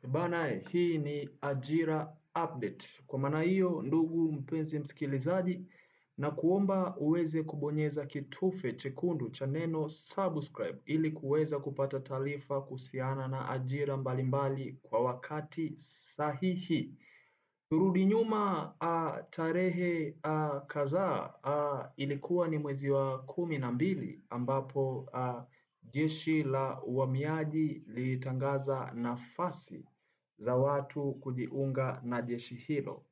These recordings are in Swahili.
Bana, hii ni ajira update. Kwa maana hiyo, ndugu mpenzi msikilizaji, na kuomba uweze kubonyeza kitufe chekundu cha neno subscribe ili kuweza kupata taarifa kuhusiana na ajira mbalimbali kwa wakati sahihi. Turudi nyuma tarehe kadhaa, ilikuwa ni mwezi wa 12 ambapo jeshi la uhamiaji lilitangaza nafasi za watu kujiunga na jeshi hilo,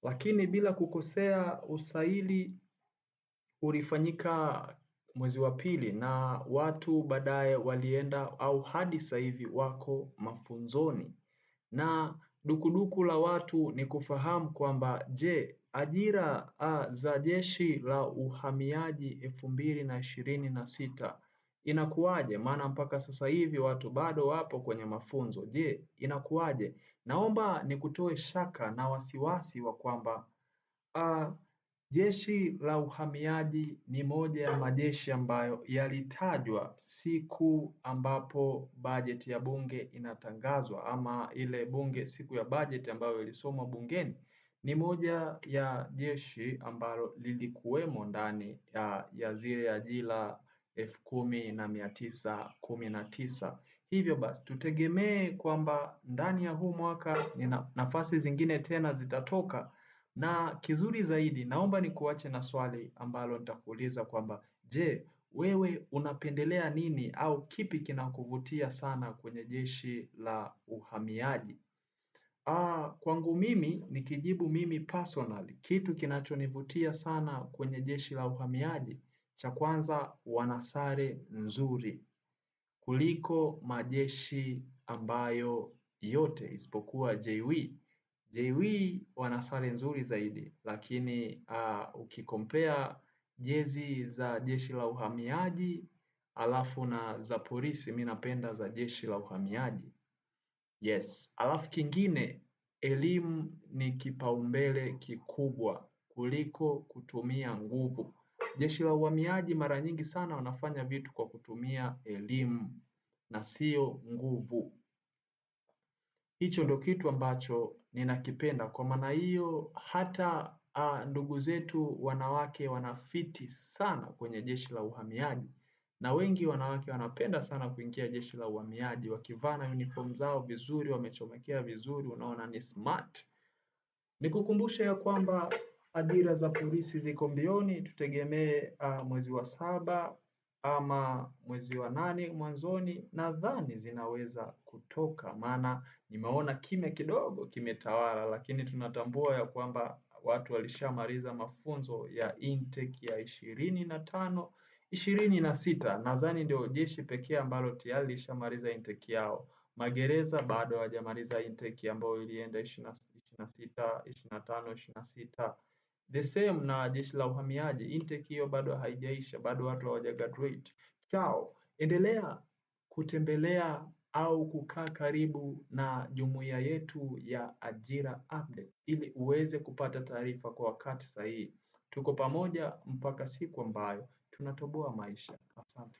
lakini bila kukosea usaili ulifanyika mwezi wa pili na watu baadaye walienda au hadi sasa hivi wako mafunzoni. Na dukuduku la watu ni kufahamu kwamba je, ajira za jeshi la uhamiaji 2026 inakuwaje? Maana mpaka sasa hivi watu bado wapo kwenye mafunzo. Je, inakuwaje? Naomba nikutoe shaka na wasiwasi wa kwamba jeshi la uhamiaji ni moja ya majeshi ambayo yalitajwa siku ambapo bajeti ya bunge inatangazwa, ama ile bunge siku ya bajeti ambayo ilisomwa bungeni. Ni moja ya jeshi ambalo lilikuwemo ndani ya zile ajira 10,919. Hivyo basi tutegemee kwamba ndani ya huu mwaka nafasi zingine tena zitatoka. Na kizuri zaidi, naomba nikuache na swali ambalo nitakuuliza kwamba je, wewe unapendelea nini au kipi kinakuvutia sana kwenye jeshi la uhamiaji? Kwangu mimi nikijibu mimi personally, kitu kinachonivutia sana kwenye jeshi la uhamiaji, cha kwanza wana sare nzuri kuliko majeshi ambayo yote isipokuwa JW. JW wana sare nzuri zaidi, lakini ukikompea jezi za jeshi la uhamiaji alafu na za polisi, mimi napenda za jeshi la uhamiaji. Yes, alafu kingine, elimu ni kipaumbele kikubwa kuliko kutumia nguvu. Jeshi la uhamiaji mara nyingi sana wanafanya vitu kwa kutumia elimu na sio nguvu. Hicho ndo kitu ambacho ninakipenda. Kwa maana hiyo hata ndugu zetu wanawake wanafiti sana kwenye jeshi la uhamiaji, na wengi wanawake wanapenda sana kuingia jeshi la uhamiaji wakivaa na uniform zao vizuri, wamechomekea vizuri, unaona ni smart. Nikukumbushe ya kwamba ajira za polisi ziko mbioni, tutegemee mwezi wa 7 ama mwezi wa 8 mwanzoni, nadhani zinaweza kutoka, maana nimeona kimya kidogo kimetawala, lakini tunatambua ya kwamba watu walishamaliza mafunzo ya intake ya 25, 26. Nadhani ndio jeshi pekee ambalo tayari lishamaliza intake yao. Magereza bado hawajamaliza intake ambayo ilienda 26, 25, 26. The same na jeshi la uhamiaji, intake hiyo bado haijaisha, bado watu hawajagraduate. Chao, endelea kutembelea au kukaa karibu na jumuiya yetu ya Ajira Update ili uweze kupata taarifa kwa wakati sahihi. Tuko pamoja mpaka siku ambayo tunatoboa maisha. Asante.